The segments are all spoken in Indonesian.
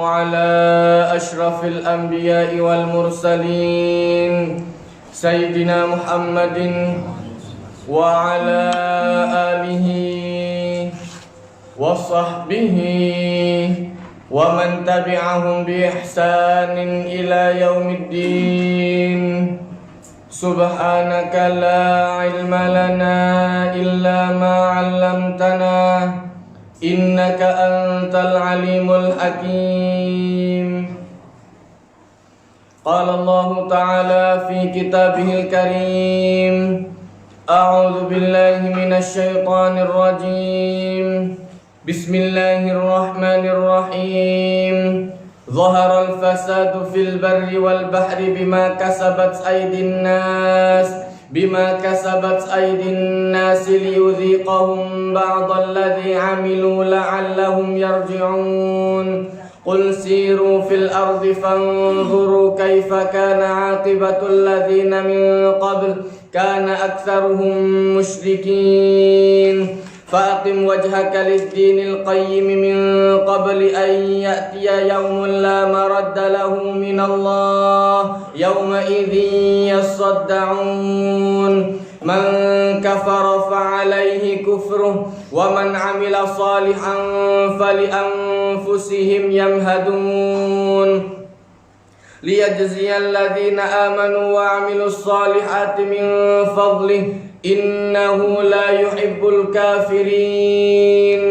على أشرف الأنبياء والمرسلين سيدنا محمد وعلى آله وصحبه ومن تبعهم بإحسان إلى يوم الدين. سبحانك لا علم لنا إلا ما علمتنا إنك أنت العليم الحكيم. قال الله تعالى في كتابه الكريم: أعوذ بالله من الشيطان الرجيم. بسم الله الرحمن الرحيم. ظهر الفساد في البر والبحر بما كسبت أيدي الناس ليذيقهم بعض الذي عملوا لعلهم يرجعون. قل سيروا في الأرض فانظروا كيف كان عاقبة الذين من قبل كان أكثرهم مشركين. فأقم وجهك للدين القيم من قبل أن يأتي يوم لا مرد له من الله يومئذ يصدعون. من كفر فعليه كفره ومن عمل صالحا فلأنفسهم يمهدون. ليجزي الذين آمنوا وعملوا الصالحات من فضله إنه لا يحب الكافرين.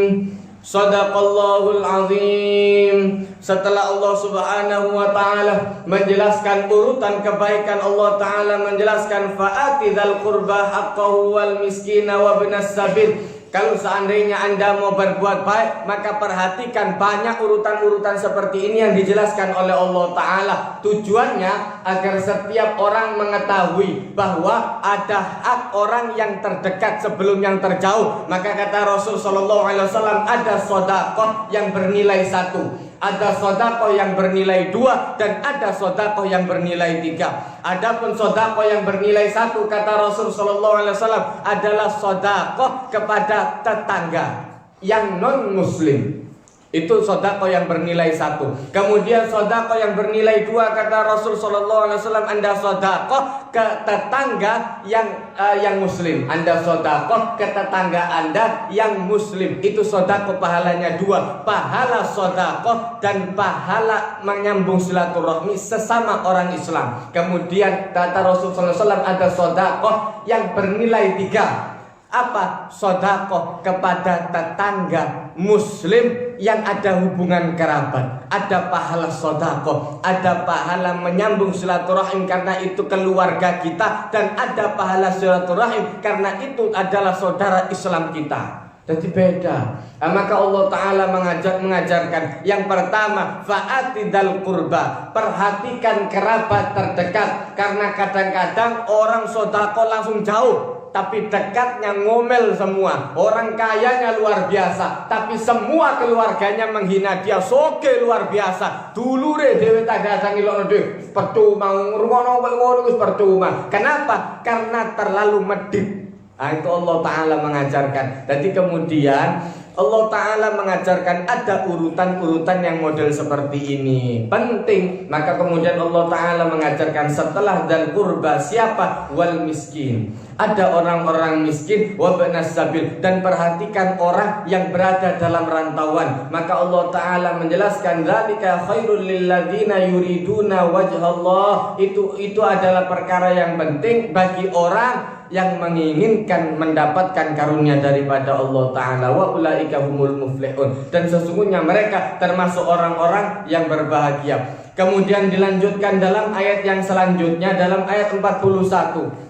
Sadaqallahul azim. Setelah Allah subhanahu wa ta'ala menjelaskan urutan kebaikan, Allah ta'ala menjelaskan fa'ati dzal qurba haqqahu wal miskina wa ibnas sabil. Kalau seandainya Anda mau berbuat baik, maka perhatikan banyak urutan-urutan seperti ini yang dijelaskan oleh Allah Ta'ala. Tujuannya agar setiap orang mengetahui bahwa ada hak orang yang terdekat sebelum yang terjauh. Maka kata Rasul Sallallahu Alaihi Wasallam, ada sedekah yang bernilai 1, ada sedekah yang bernilai 2, dan ada sedekah yang bernilai 3. Adapun sedekah yang bernilai 1, kata Rasul Sallallahu Alaihi Wasallam, adalah sedekah kepada tetangga yang non muslim. Itu sedekah yang bernilai 1. Kemudian sedekah yang bernilai 2, kata Rasul sallallahu alaihi wasallam, Anda sedekah ke tetangga yang muslim. Anda sedekah ke tetangga Anda yang muslim. Itu sedekah pahalanya 2. Pahala sedekah dan pahala menyambung silaturahmi sesama orang Islam. Kemudian kata Rasul sallallahu alaihi wasallam, ada sedekah yang bernilai 3. Apa? Sedekah kepada tetangga muslim yang ada hubungan kerabat. Ada pahala sedekah, ada pahala menyambung silaturahim karena itu keluarga kita, dan ada pahala silaturahim karena itu adalah saudara Islam kita. Jadi beda. Maka Allah Ta'ala mengajarkan yang pertama, fa'ati dzal qurba, perhatikan kerabat terdekat. Karena kadang-kadang orang sedekah langsung jauh, tapi dekatnya ngomel semua. Orang kayanya luar biasa, tapi semua keluarganya menghina dia. Soge luar biasa. Dulure dhewe tak dasangi lono dhewe. Percuma ngono wis percuma. Kenapa? Karena terlalu medit. Itu Allah Ta'ala mengajarkan. Jadi kemudian Allah Ta'ala mengajarkan ada urutan-urutan yang model seperti ini penting. Maka kemudian Allah Ta'ala mengajarkan setelah dzal qurba siapa? Wal miskin. Ada orang-orang miskin, wa ibnas sabil, dan perhatikan orang yang berada dalam rantauan. Maka Allah Ta'ala menjelaskan dzalika khairul lil ladzina yuriduna wajhallah. Itu adalah perkara yang penting bagi orang yang menginginkan mendapatkan karunia daripada Allah Ta'ala. Wa ulaika humul muflihun. Dan sesungguhnya mereka termasuk orang-orang yang berbahagia. Kemudian dilanjutkan dalam ayat yang selanjutnya, dalam ayat 41.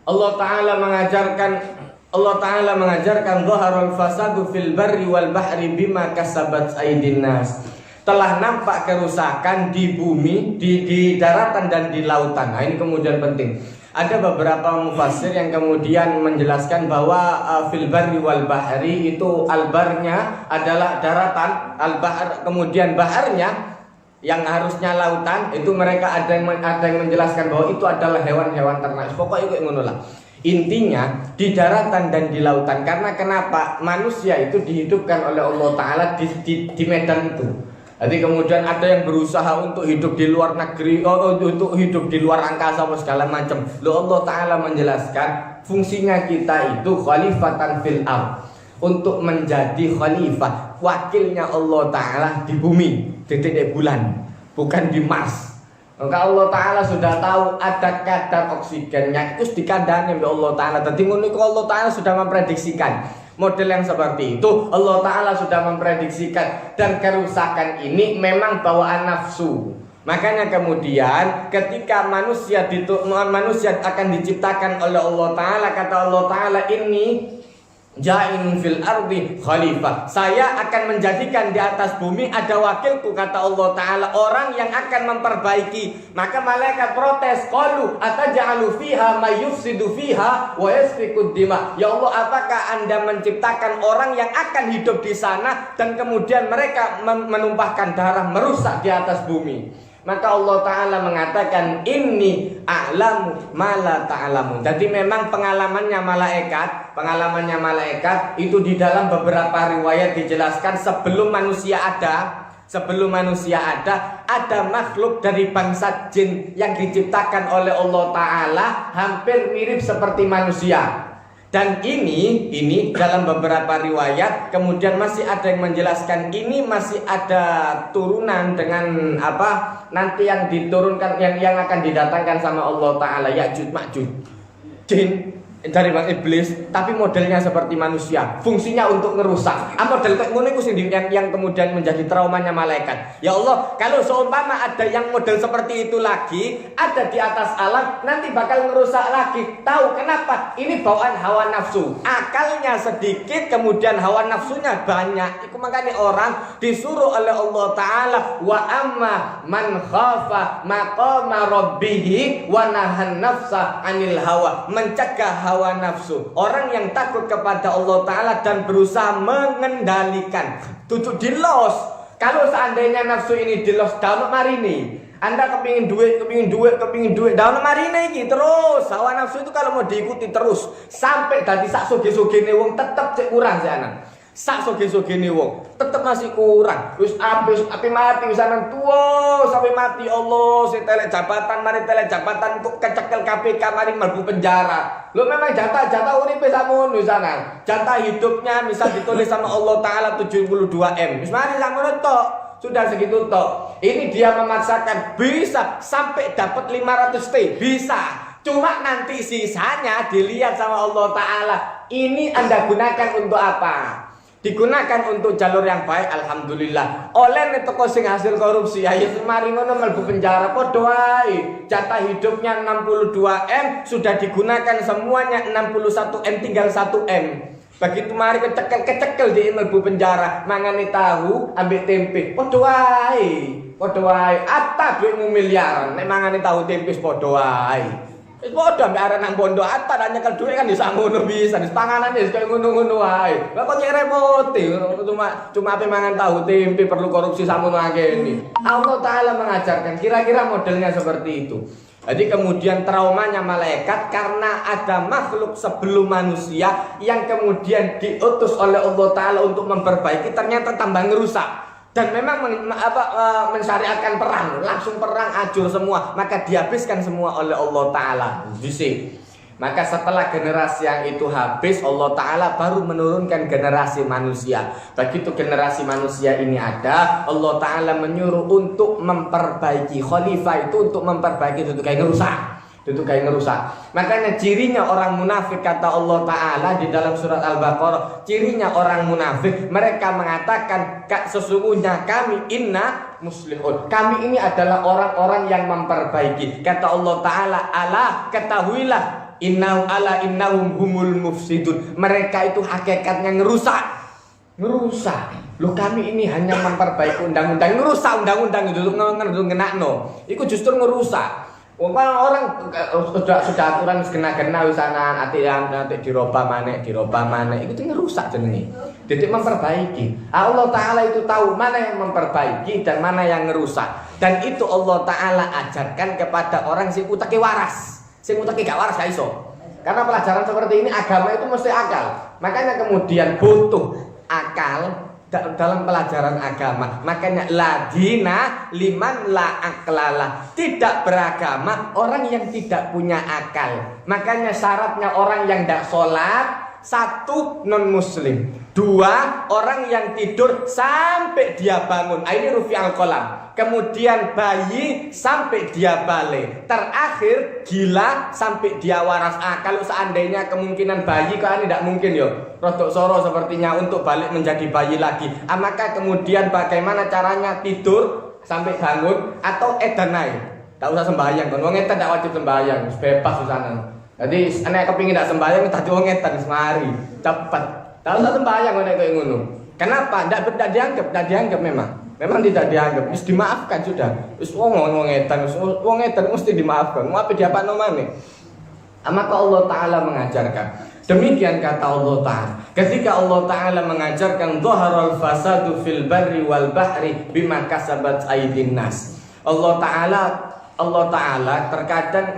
Allah Ta'ala mengajarkan dhaharul fasadu fil barri wal bahri bima kasabat aydin nas. Telah nampak kerusakan di bumi, di daratan dan di lautan. Nah, ini kemudian penting. Ada beberapa mufassir yang kemudian menjelaskan bahwa fil barri wal bahri itu albarnya adalah daratan, al-bahr kemudian baharnya yang harusnya lautan. Itu mereka ada yang menjelaskan bahwa itu adalah hewan-hewan ternak. Pokoknya kayak ngono lah. Intinya di daratan dan di lautan. Karena kenapa? Manusia itu dihidupkan oleh Allah Ta'ala di medan itu. Jadi kemudian ada yang berusaha untuk hidup di luar negeri, untuk hidup di luar angkasa segala macam. Loh, Allah Ta'ala menjelaskan fungsinya kita itu khalifatan fil ardh, untuk menjadi khalifah, wakilnya Allah Ta'ala di bumi, di titik bulan, bukan di Mars. Maka Allah Ta'ala sudah tahu ada kadar oksigennya, itu dikandani oleh Allah Ta'ala. Jadi Allah Ta'ala sudah memprediksikan model yang seperti itu. Allah Ta'ala sudah memprediksikan. Dan kerusakan ini memang bawaan nafsu. Makanya kemudian ketika manusia akan diciptakan oleh Allah Ta'ala, kata Allah Ta'ala, ini ja'in fil ardi khalifah, saya akan menjadikan di atas bumi ada wakilku, kata Allah Ta'ala, orang yang akan memperbaiki. Maka malaikat protes, qalu ataj'alu fiha may yufsidu fiha wa yasfikud dima. Ya Allah, apakah Anda menciptakan orang yang akan hidup di sana dan kemudian mereka menumpahkan darah, merusak di atas bumi? Maka Allah Ta'ala mengatakan, inni a'lamu ma la ta'lamun. Jadi memang pengalamannya malaikat itu di dalam beberapa riwayat dijelaskan sebelum manusia ada makhluk dari bangsa jin yang diciptakan oleh Allah Ta'ala hampir mirip seperti manusia. Dan ini dalam beberapa riwayat kemudian masih ada yang menjelaskan ini masih ada turunan dengan apa nanti yang diturunkan yang akan didatangkan sama Allah Ta'ala, Ya'juj Ma'juj, jin dari bang iblis, tapi modelnya seperti manusia, fungsinya untuk ngerusak. Model kayak ngono iku sing yang kemudian menjadi traumanya malaikat. Ya Allah, kalau seumpama ada yang model seperti itu lagi ada di atas alam, nanti bakal ngerusak lagi. Tahu kenapa? Ini bawaan hawa nafsu. Akalnya sedikit, kemudian hawa nafsunya banyak. Itu makanya orang disuruh oleh Allah Ta'ala, wa amma man khafa maqama rabbih wa nahan nafsa 'anil hawa, mencegah hawa nafsu. Orang yang takut kepada Allah Ta'ala dan berusaha mengendalikan, tutup dilos. Kalau seandainya nafsu ini dilos, daun marini, Anda kepingin duit, daun marini ini terus. Hawa nafsu itu kalau mau diikuti terus sampai tadi sak soge-sogene wong tetep cek kurang sih anak. Sak soge-sogene wong tetep masih kurang. Wis ape mati wisanan tua sampai mati. Allah, si telek jabatan kok kecekel KPK mari mlebu penjara. Lo memang jatah uripe sakmono wisanan. Jatah hidupnya misal ditulis sama Allah Ta'ala 72 M. Wis mari sakmono tok. Sudah segitu tok. Ini dia memaksakan bisa sampai dapat 500 T, bisa. Cuma nanti sisanya dilihat sama Allah Ta'ala. Ini Anda gunakan untuk apa? Digunakan untuk jalur yang baik, alhamdulillah. Oleh toko sing hasil korupsi, ayo mari ngono mlebu penjara padha wae. Jatah hidupnya 62 M sudah digunakan semuanya 61 M, tinggal 1 M. Begitu mari kecekel di mlebu penjara, mangane tahu, ambek tempe. Padha wae. Atta duitmu miliaran, nek mangane tahu tempe padha wae. Wis padha ambek arek nang pondok atar nyekel dhuwit kan bisa ngono bisa. Wis panganane wis kaya ngono-ngono wae. Lah kok cek repote cuma ape mangan tahu tempe perlu korupsi sakmono akeh ini. Allah Ta'ala mengajarkan kira-kira modelnya seperti itu. Jadi kemudian traumanya malaikat karena ada makhluk sebelum manusia yang kemudian diutus oleh Allah Ta'ala untuk memperbaiki, ternyata tambah ngerusak. Dan memang mensyariatkan perang, langsung perang ajur semua, maka dihabiskan semua oleh Allah Ta'ala. Maka setelah generasi yang itu habis, Allah Ta'ala baru menurunkan generasi manusia. Begitu generasi manusia ini ada, Allah Ta'ala menyuruh untuk memperbaiki. Khalifah itu untuk memperbaiki, itu kayak ngerusak. Makanya cirinya orang munafik, kata Allah Ta'ala di dalam surat Al-Baqarah, cirinya orang munafik, mereka mengatakan, sesungguhnya kami inna muslihun, kami ini adalah orang-orang yang memperbaiki. Kata Allah Ta'ala, ala ketahuilah, innahum humul mufsidun, mereka itu hakikatnya ngerusak. Loh, kami ini hanya memperbaiki undang-undang, ngerusak undang-undang itu ngenakno. Iku justru ngerusak. Orang sudah aturan kena wisana nanti dirobah maneh itu ngerusak jenenge. Jadi memperbaiki. Allah Ta'ala itu tahu mana yang memperbaiki dan mana yang ngerusak. Dan itu Allah Ta'ala ajarkan kepada orang sing utake waras. Sing utake gak waras gak iso. Karena pelajaran seperti ini agama itu mesti akal. Makanya kemudian butuh akal, dalam pelajaran agama. Makanya ladina liman la aklala, tidak beragama orang yang tidak punya akal. Makanya syaratnya orang yang tidak sholat, 1 non muslim, 2 orang yang tidur sampai dia bangun, ini rufi al-qalam, kemudian bayi sampai dia balik, terakhir gila sampai dia waras. Kalau seandainya kemungkinan bayi kan tidak mungkin yo, rodok soro sepertinya untuk balik menjadi bayi lagi. Maka kemudian bagaimana caranya tidur sampai bangun atau edanai, tak usah sembahyang kan, wong edan tidak wajib sembahyang, bebas sana. Jadi anak kepingin tidak sembahyang tadi wong edan semari cepat, tak usah sembahyang nek koyo ngono. Kenapa? Tidak dianggap memang tidak dianggap, mesti dimaafkan sudah. Wis wong edan mesti dimaafkan. Mau apa dia apa namanya? Maka Allah Ta'ala mengajarkan, demikian kata Allah Ta'ala, ketika Allah Ta'ala mengajarkan dhaharal fasadu fil barri wal bahri bima kasabat aydin nas. Allah Ta'ala terkadang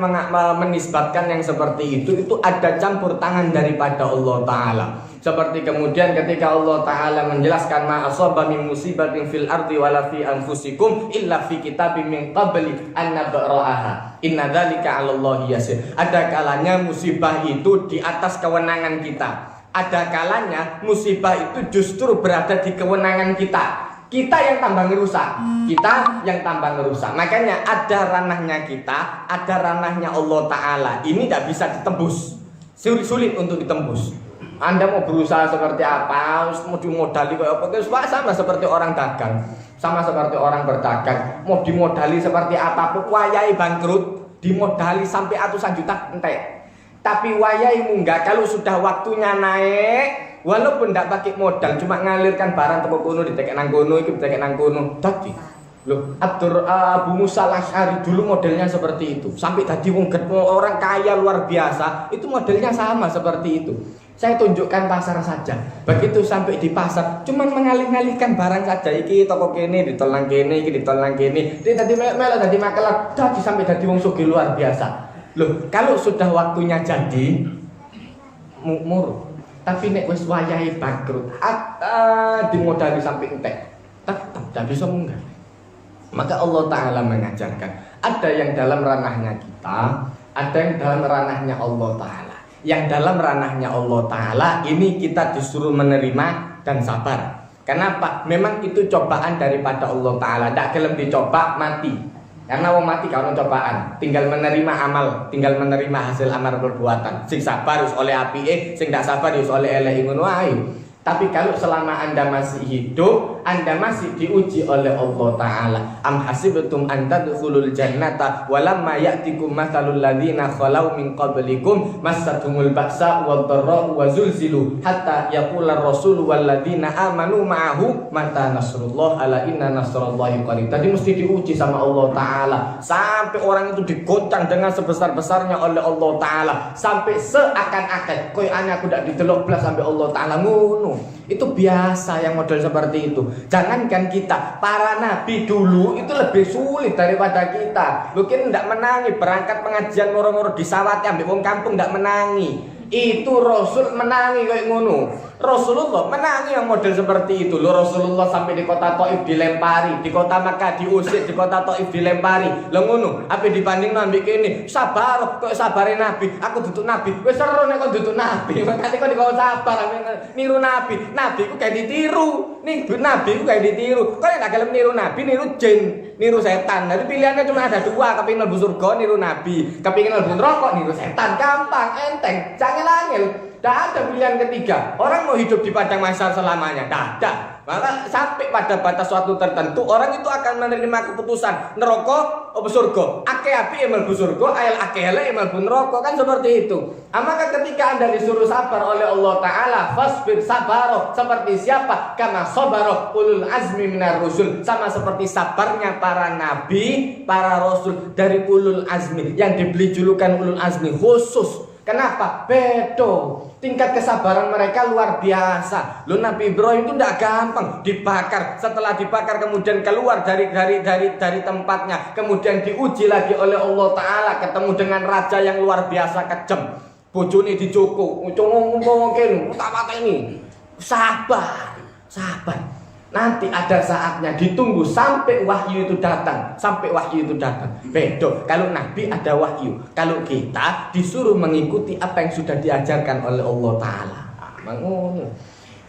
menisbatkan yang seperti itu ada campur tangan daripada Allah Ta'ala. Seperti kemudian ketika Allah Ta'ala menjelaskan ma asaba min musibatin fil ardi wala fi anfusikum illa fi kitabim min qabli an nabra'aha inna dzalika 'alallahi yasir. Ada kalanya musibah itu di atas kewenangan kita, ada kalanya musibah itu justru berada di kewenangan kita. Kita yang tambah ngerusak, makanya ada ranahnya kita, ada ranahnya Allah Ta'ala. Ini tidak bisa ditembus, sulit untuk ditembus. Anda mau berusaha seperti apa, mau dimodali kayak apa, sama seperti orang dagang, sama seperti orang berdagang. Mau dimodali seperti apapun, wayai bangkrut, dimodali sampai ratusan juta entek. Tapi wayai munggah kalau sudah waktunya naik, walaupun tidak pakai modal, cuma ngalirkan barang tepuk kono ditekek nang kono, iki ditekek nang kono, dadi. Loh, Abu Musa al-Asy'ari dulu modelnya seperti itu. Sampai tadi orang kaya luar biasa, itu modelnya sama seperti itu. Saya tunjukkan pasar saja. Begitu sampai di pasar, cuman mengalih-alihkan barang saja. Iki toko kene ditolang kene, iki ditolang kene. Dia tadi melok tadi makelar, tadi sampai tadi wong sugih luar biasa. Loh, kalau sudah waktunya jadi murah. Tapi nek wis wayahe bangkrut, dimodali sampai entek, tetap tidak bisa munggah. Maka Allah Ta'ala mengajarkan, ada yang dalam ranahnya kita, ada yang dalam ranahnya Allah Ta'ala. Yang dalam ranahnya Allah Ta'ala ini kita disuruh menerima dan sabar. Kenapa? Memang itu cobaan daripada Allah Ta'ala. Tidak gelem dicoba mati. Karena wong mati kalau cobaan, tinggal menerima amal, tinggal menerima hasil amal perbuatan. Sing sabar us oleh apike, sing tidak sabar us oleh elek ngono ae. Tapi kalau selama Anda masih hidup, Anda masih diuji oleh Allah Ta'ala. Am hasibtum an tadkhulul jannata walamma ya'tikum mathalul ladzina khalau min qablikum massatumul ba'sa wad-dharra'u wa zulzilu hatta yaqula ar-rasul wal ladzina amanu ma'ahu mata nasrullah ala inna nasrallahi qarib. Tadi mesti diuji sama Allah Ta'ala sampai orang itu digoncang dengan sebesar-besarnya oleh Allah Ta'ala, sampai seakan-akan koyo aku ndak didelok blas sampai Allah Ta'ala ngono. Itu biasa yang model seperti itu. Jangankan kita, para nabi dulu itu lebih sulit daripada kita. Mungkin tidak menangi berangkat pengajian moro-moro disawati ambek wong kampung, tidak menangi. Itu Rasul menangi kayak ngono. Rasulullah menangi yang model seperti itu. Loh, Rasulullah sampai di kota Taif dilempari, di kota Makkah diusir, di kota Taif dilempari. Lah ngono, apa dibanding nabi kene? Sabar kok sabare nabi. Aku duduk nabi. Wis seru nek kok duduk nabi. Makane kok dikon sabar niru nabi. Nabi ku kayak ditiru. Nih nabi ku kayak ditiru. Kok nek gelem niru nabi, niru jin, niru setan. Jadi pilihannya cuma ada dua, kepengin mlebu surga niru nabi, kepengin mlebu neraka niru setan. Gampang, enteng. Angel, tidak ada pilihan ketiga. Orang mau hidup di padang mahsyar selamanya, tidak ada. Maka sampai pada batas suatu tertentu, orang itu akan menerima keputusan neraka atau surga. Ake api mlebu surga, ayel ake elek mlebu neraka, kan seperti itu. Maka ketika Anda disuruh sabar oleh Allah Ta'ala, fasbir sabaro, seperti siapa? Kama sabaro ulul azmi minar rusul, sama seperti sabarnya para nabi, para rasul dari ulul azmi, yang diberi julukan ulul azmi khusus. Kenapa? Bedo. Tingkat kesabaran mereka luar biasa. Loh, Nabi Ibrahim itu tidak gampang dibakar. Setelah dibakar kemudian keluar dari tempatnya, kemudian diuji lagi oleh Allah Ta'ala, ketemu dengan raja yang luar biasa kejam. Bojone dicukup, ngomong-ngomong tak pateni. Sabar. Sabar. Nanti ada saatnya, ditunggu sampai wahyu itu datang, sampai wahyu itu datang. Beda kalau Nabi ada wahyu, kalau kita disuruh mengikuti apa yang sudah diajarkan oleh Allah Ta'ala.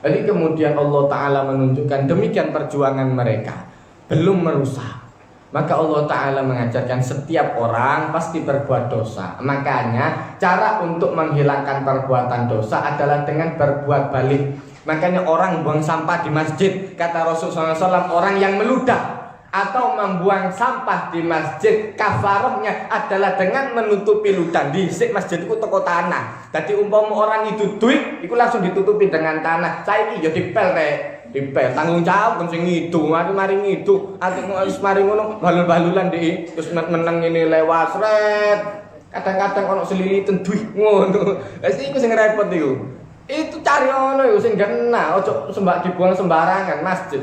Jadi kemudian Allah Ta'ala menunjukkan demikian perjuangan mereka belum merusak. Maka Allah Ta'ala mengajarkan setiap orang pasti berbuat dosa. Makanya cara untuk menghilangkan perbuatan dosa adalah dengan berbuat balik. Makanya orang buang sampah di masjid, kata Rasulullah SAW, orang yang meludah atau membuang sampah di masjid, kafarahnya adalah dengan menutupi ludah. Di masjid itu toko tanah. Jadi umpama orang itu duit, itu langsung ditutupi dengan tanah. Saya ini ya dipel dipel tanggung jawab kan sing itu, mari ngidu, wis mari ngono balul-balulan dhek, terus meneng ini lewat sret. Kadang-kadang ono selilitan duit ngono. Wis iku sing repot iku. Itu cari ono yo sing genah, ojo dibuang sembarangan masjid.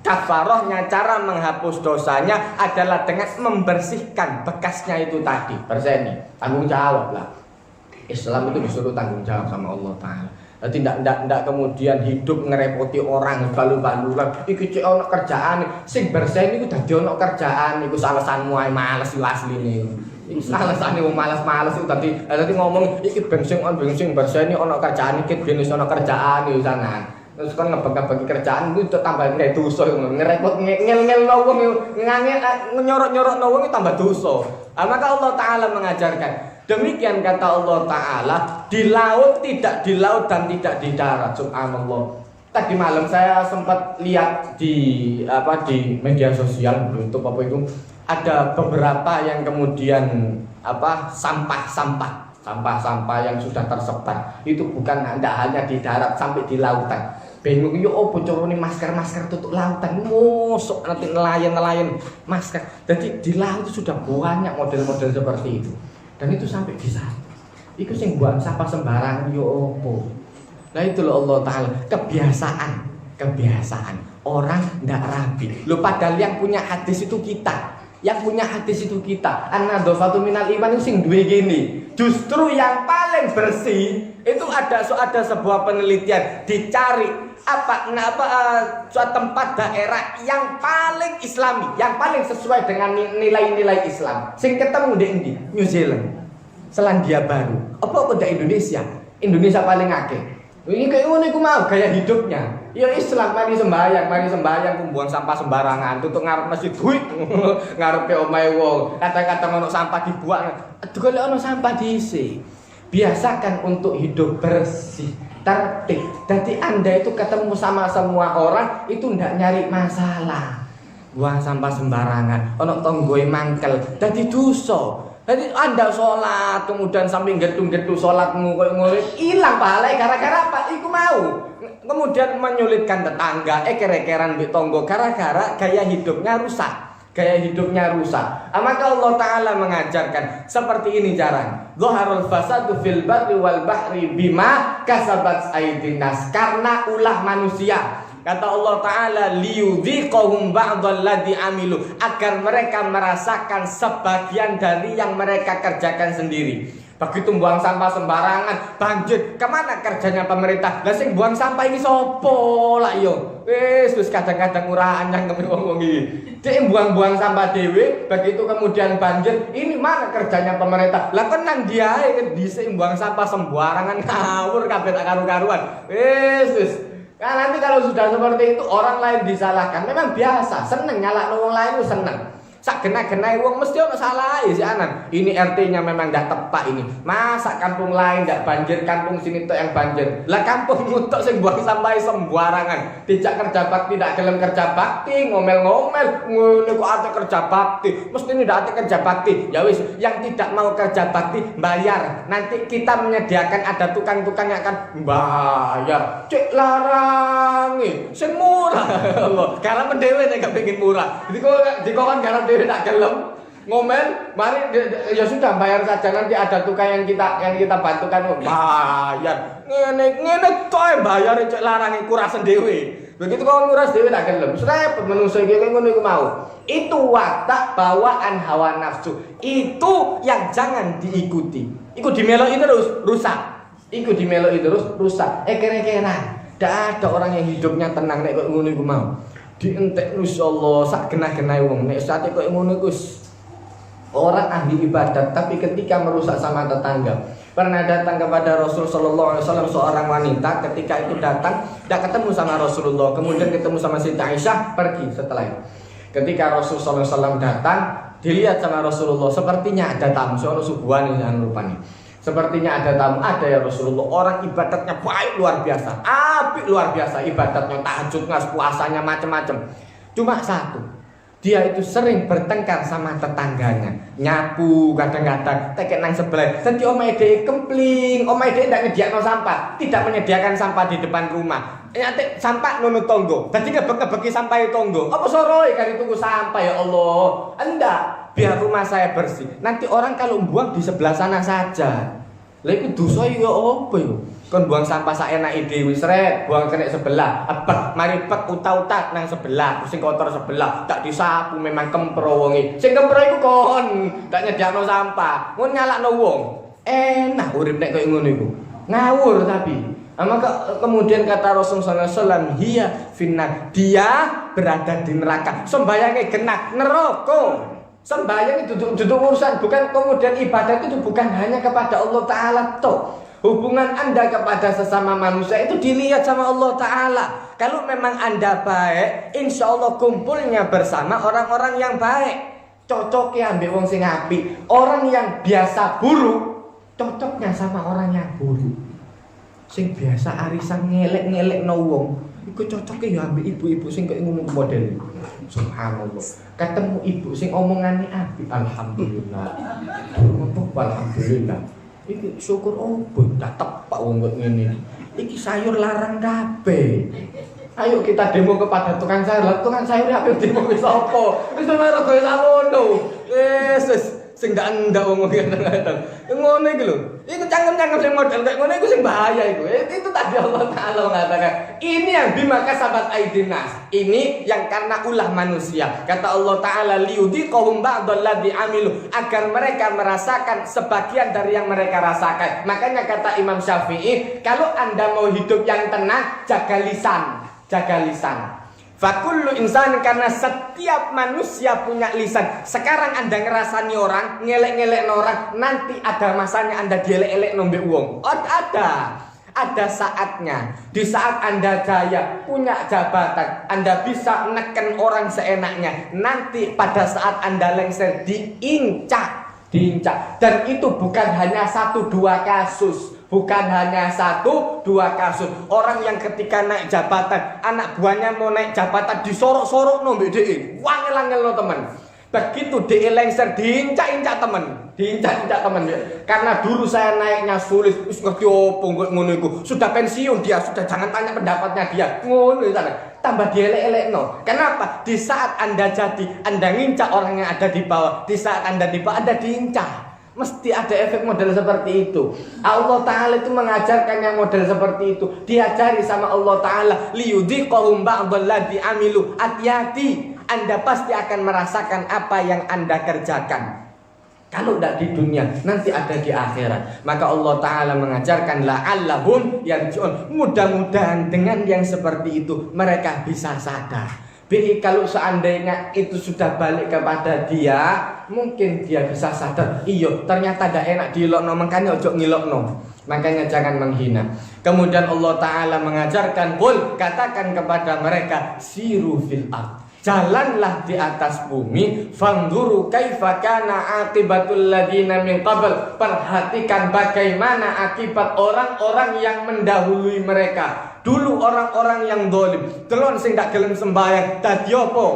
Kafarahnya, cara menghapus dosanya adalah dengan membersihkan bekasnya itu tadi. Berseni, tanggung jawab lah. Islam itu disuruh tanggung jawab sama Allah Ta'ala. Jadi tidak kemudian hidup ngerepoti orang balu-balulan. Iki cek ono kerjaan, sing berseni iku dadi ono kerjaan, iku alasanmu ae males yo asline. Iki alasane wong malas-malas iku dadi ngomong iki bensin berseni ono kerjaan iki ben wis ono kerjaan yo sanan. Terus kan ngebagi kerjaan itu tambah nek dosa ngerepot ngel-ngel wong nyorot-nyorot wong tambah dosa. Maka Allah Ta'ala mengajarkan demikian kata Allah Ta'ala, di laut, tidak di laut dan tidak di darat. Subhanallah. Tadi malam saya sempat lihat di media sosial YouTube apa itu, ada beberapa yang kemudian sampah yang sudah tersebar itu bukan hanya di darat, sampai di lautan. Bingung yo opo corone masker tutup lautan, mosok nanti nelayan masker. Jadi di laut itu sudah banyak model-model seperti itu. Dan itu sampai di sana. Iku sing buang sampah sembarangan yo opo. Nah itu loh Allah Ta'ala, kebiasaan orang ndak rapi. Loh padahal yang punya hadis itu kita. An-nadhafatu minal iman itu sing duwe gini. Justru yang paling bersih itu ada sebuah penelitian, dicari suatu tempat daerah yang paling islami, yang paling sesuai dengan nilai-nilai Islam. Sing ketemu di New Zealand, Selandia Baru. Apa Indonesia? Indonesia paling akeh. Ini kayak ngono iku mau gaya hidupnya. Ya Islam, mari sembahyang buang sampah sembarangan, tutuk ngarep masjid duit, ngarepe omahe wong. Kadang-kadang ono sampah dibuang. Aduh golek ono sampah diisi. Biasakan untuk hidup bersih, tertib. Jadi Anda itu ketemu sama semua orang itu ndak nyari masalah. Buang sampah sembarangan, ono tonggoe mangkel, dadi dosa. Jadi Anda sholat kemudian sambil gedung-gedung sholatmu ngono hilang pahala gara-gara apa? Iku mau. Kemudian menyulitkan tetangga, kere-keran mbek tonggo gara-gara gaya hidupnya rusak. Maka Allah Ta'ala mengajarkan seperti ini caranya. Dhaharul fasadu fil barri wal bahri bima kasabat aydin nas. Karena ulah manusia. Kata Allah Ta'ala, liyudhiqahum ba'dalladzi amilu, agar mereka merasakan sebagian dari yang mereka kerjakan sendiri. Begitu buang sampah sembarangan, banjir, kemana kerjanya pemerintah? Lah sing buang sampah ini sopo lah yo. Wis kadang-kadang urahan yang ngomong iki. Dhek buang-buang sampah dhewe, begitu kemudian banjir, ini mana kerjanya pemerintah? Lah tenan dia dhisik buang sampah sembarangan ngawur kabeh tak karu-karuan. Wis. Nah, nanti kalau sudah seperti itu orang lain disalahkan, memang biasa, seneng nyalahno wong lain itu seneng. Sak genah-genah wong mesti ono salah si anan. Ini RT-nya memang ndak tepat ini. Masa kampung lain ndak banjir, kampung sini tok yang banjir. Lah kampung mutok sing buang sampah sembarangan. Dijak kerja bakti ndak gelem kerja bakti, ngomel-ngomel. Ngono kok ate kerja bakti. Mesti ini ndak ate kerja bakti. Ya wis, yang tidak mau kerja bakti bayar. Nanti kita menyediakan ada tukang-tukang yang akan bayar. Cek larangi sing murah. Allah. Karena mendewe nek gak pengen murah. Dikon karena tak gelem ngomel, mari ya sudah bayar saja, nanti ada tukang yang kita bantukan bayar. Ngene kok bayar cek larangi kurasen dhewe. Begitu kok nguras dhewe tak gelem. Srep menungso iki ngono iku mau. Itu watak bawaan hawa nafsu. Itu yang jangan diikuti. Iku dimeloki terus rusak. Kere-keran. Ndak ada orang yang hidupnya tenang nek kok ngono iku mau. Dientek insyaallah sak genah-genahe wong. Nek sate kok ngono iku orang ahli ibadat tapi ketika merusak sama tetangga. Pernah datang kepada Rasul sallallahu alaihi wasallam seorang wanita, ketika itu datang tidak ketemu sama Rasulullah, kemudian ketemu sama Siti Aisyah, pergi setelah itu. Ketika Rasul sallallahu alaihi wasallam datang, dilihat sama Rasulullah, sepertinya ada tamu, seorang subuhan yang rupanya. Sepertinya ada tamu, ada ya Rasulullah. Orang ibadatnya baik luar biasa, apik luar biasa ibadatnya, tahajud, ngas, puasanya macam-macam. Cuma satu, dia itu sering bertengkar sama tetangganya, nyapu kadang-kadang tekek nang sebelah. Jadi omahe dhewe kempling, omahe dhewe ndak nyediakno sampah, tidak menyediakan sampah di depan rumah. Nyate sampah nono tonggo. Dadi ngebek-ngebeki sampah tonggo. Apa soroe kan itu sampah ya Allah. Enggak, biar rumah saya bersih. Nanti orang kalau buang di sebelah sana saja. Lah iku dosa ya apa ya? Kon buang sampah saenake dhewe sret, buang kene sebelah, ebek mari bek uta-uta nang sebelah, sing kotor sebelah, tak disapu memang kempro wonge. Sing kempro iku kon, gak nyediakno sampah, mun nyalakno wong. Enak urip nek koyo ngono iku. Ngawur tapi. Maka kemudian kata Rasulullah SAW, hiya finnar, dia berada di neraka. Sembayangnya genah neraka. Sembayang itu duduk urusan, bukan kemudian ibadat itu bukan hanya kepada Allah Ta'ala toh. Hubungan Anda kepada sesama manusia itu dilihat sama Allah Ta'ala. Kalau memang Anda baik, insya Allah kumpulnya bersama orang-orang yang baik. Cocoknya ambil wong sing apik. Orang yang biasa buruk, cocoknya sama orang yang buruk. Sing biasa arisan ngelek-ngelek no wong, iku cocoknya ya ambil ibu-ibu sing kayak ngono model. Subhanallah. Ketemu ibu sing omongane apik, alhamdulillah. Alhamdulillah. Iki syukur opo tak tepak wong kok ngene. Iki sayur larang kabeh. Ayo kita demo kepada tukang sayur. Tukang sayur ape demo wis apa? Wis ora koyo samono. Wis sing ndak wong kadang-kadang. Ngono iki lho. Iku cangkem-cangkem sing model kayak ngono iku sing bahaya iku. Itu tadi Allah Taala mengatakan, ini yang bima kasabat aidinas. Ini yang karena ulah manusia. Kata Allah Taala, liudhiqahum ba'dalladzi amilu, agar mereka merasakan sebagian dari yang mereka rasakan. Makanya kata Imam Syafi'i, kalau Anda mau hidup yang tenang, jaga lisan. Jaga lisan. Fakullu insan, karena setiap manusia punya lisan. Sekarang Anda ngerasani orang, ngelek-ngelek orang, nanti ada masanya Anda dielek-elek nombek uang. Ada saatnya. Di saat Anda jaya, punya jabatan, Anda bisa neken orang seenaknya. Nanti pada saat Anda lengser, diincar. Dan itu bukan hanya 1-2 kasus. Bukan hanya 1-2 kasus. Orang yang ketika naik jabatan, anak buahnya mau naik jabatan, disorok-sorok nombek dhek. Wangel-angel no teman. Begitu dhek lengser, diincak-incak teman. Diincak-incak teman ya. Karena dulu saya naiknya sulit, wis ngerti opo ngono iku. Sudah pensiun dia, sudah jangan tanya pendapatnya dia. Ngono sana. Tambah dielek-elek no. Kenapa? Di saat Anda jadi, Anda ngincak orang yang ada di bawah. Di saat Anda di bawah, Anda diincak. Mesti ada efek model seperti itu. Allah Ta'ala itu mengajarkan yang model seperti itu. Diajari sama Allah Ta'ala, liyudhiqahum ba'dalladzi amilu. Hati-hati, Anda pasti akan merasakan apa yang Anda kerjakan. Kalau tidak di dunia, nanti ada di akhirat. Maka Allah Ta'ala mengajarkan, la'allahum yarji'un. Mudah-mudahan dengan yang seperti itu mereka bisa sadar. Kalau seandainya itu sudah balik kepada dia, mungkin dia bisa sadar, iyo ternyata tidak enak dilokno, makanya ojo ngilokno. Makanya jangan menghina. Kemudian Allah Ta'ala mengajarkan, qul, katakan kepada mereka, siru fil ardh, jalanlah di atas bumi, fanzuru kaifa kana aqibatul ladina min qabl, perhatikan bagaimana akibat orang-orang yang mendahului mereka. Dulu orang-orang yang zalim, delon sing gak gelem sembahyang, dadi apa?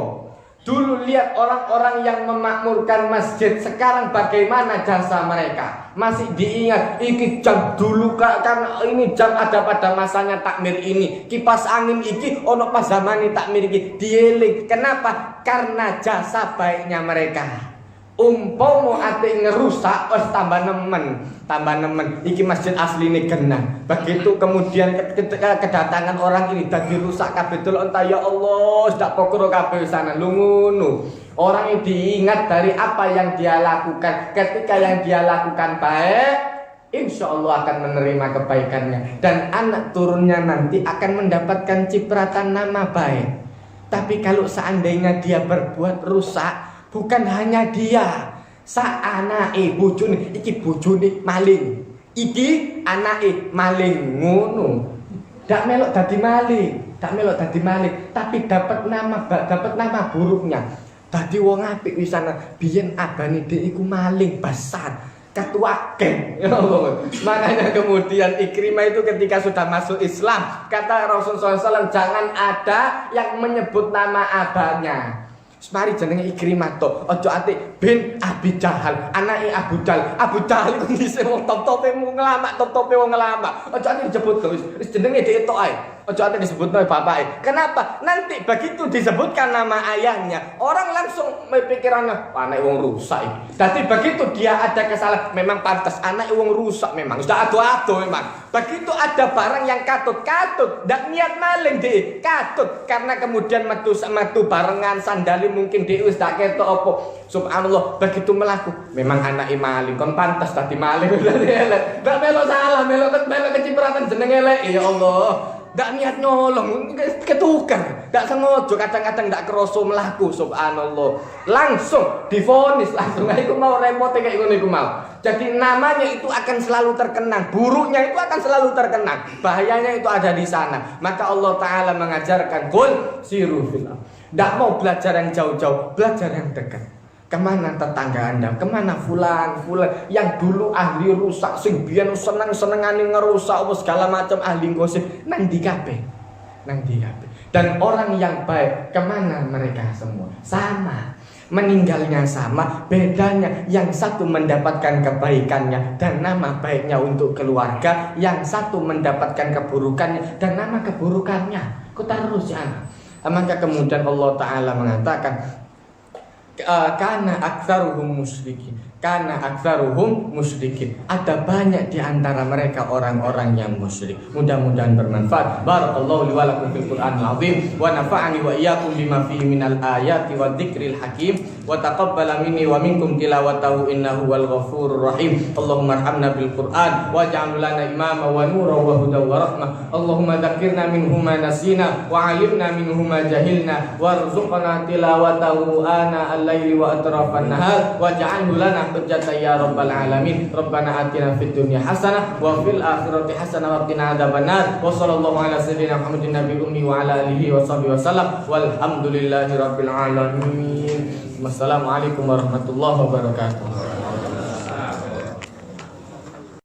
Dulu lihat orang-orang yang memakmurkan masjid, sekarang bagaimana jasa mereka? Masih diingat, iki jam dulu karena ini jam ada pada masanya takmir ini. Kipas angin iki ono pas zamane takmir iki dieling. Kenapa? Karena jasa baiknya mereka. Umpomo ate ngerusak, wes tambah nemen. Iki masjid asli ini genah. Begitu kemudian ketika kedatangan orang ini dan dirusak kabeh delok entah ya Allah, sudah pokro kabeh sana lungono. Orang yang diingat dari apa yang dia lakukan. Ketika yang dia lakukan baik, insya Allah akan menerima kebaikannya. Dan anak turunnya nanti akan mendapatkan cipratan nama baik. Tapi kalau seandainya dia berbuat rusak, bukan hanya dia, anake bojone, iki bojone maling, iki anake maling, ngono. Dak melok dadi maling, tapi dapat nama buruknya. Dadi wong apik wisana, biyen abane dhek iku maling besar, ketua geng. Ya Allah. Makanya kemudian Ikrimah itu ketika sudah masuk Islam, kata Rasulullah SAW, jangan ada yang menyebut nama abahnya. Mari jenenge Ikrimah to, ojo ati bin Abi Jahal, anake Abu Jahal. Abu Jahal iku dhisik wong top-tope wong ngelamak, top-tope wong ngelamak. Ojo ati disebut to, wis jenenge dhek tok ae. Ojo ati disebutno bapake. Kenapa? Nanti begitu disebutkan nama ayahnya, orang langsung pikirannya anake wong rusak iki. Dadi begitu dia ada kesalahan, memang pantas anake wong rusak memang. Sudah ado-ado memang. Begitu ada barang yang katut, ndak niat maling dhek, katut karena kemudian metu barengan sandali mungkin dhek wis tak ketok apa. Subhanallah, begitu melaku memang anake maling, kon pantas tadi maling. Ndak melo salah, melo kecipratan jeneng elek. Ya Allah. Ndak niat nyolong, ketukar. Ndak sengaja, kadang-kadang ndak kerasa melaku. Subhanallah. Langsung divonis, langsung iku mau remote kayak ngono iku mau. Jadi namanya itu akan selalu terkenang, buruknya itu akan selalu terkenang. Bahayanya itu ada di sana. Maka Allah Ta'ala mengajarkan qul siru fil ardh. Ndak mau belajar yang jauh-jauh, belajar yang dekat. Kemana tetangga Anda? Kemana fulan yang dulu ahli rusak, sing biyen seneng-senengane ngerusak apa segala macam ahli gosip, nang ndi kabeh. Dan orang yang baik, kemana mereka semua? Sama, meninggalnya sama, bedanya yang satu mendapatkan kebaikannya dan nama baiknya untuk keluarga, yang satu mendapatkan keburukannya dan nama keburukannya. Kau terus ya. Maka kemudian Allah Ta'ala mengatakan, karena aktsaruhum musyrikin. Ada banyak di antara mereka orang-orang yang musyrik. Mudah-mudahan bermanfaat. Barakallahu li wa lakum fil Qur'anil azim wa nafa'ani wa iyyakum bima fihi minal ayati wadh-dzikril hakim wa taqabbala minni wa minkum tilawatahu innahu wal ghafurur rahim. Allahumma arhamna bil Qur'an waj'al lana imama wa nuran wa hudan wa rahmah. Allahumma dzakkirna minhu ma nasina wa 'allimna minhu ma jahilna warzuqna tilawatahu ana al-laili wa atrafan nahar waj'alhu lana hujjatan ya rabbal alamin. Rabbana atina fid dunya hasanah wa fil akhirati hasanah wa qina adzabannar. Wa sallallahu ala sayyidina Muhammadin nabiyil ummi wa ala alihi wa sahbihi wasallam. Walhamdulillahi rabbil alamin. Wassalamualaikum warahmatullahi wabarakatuh.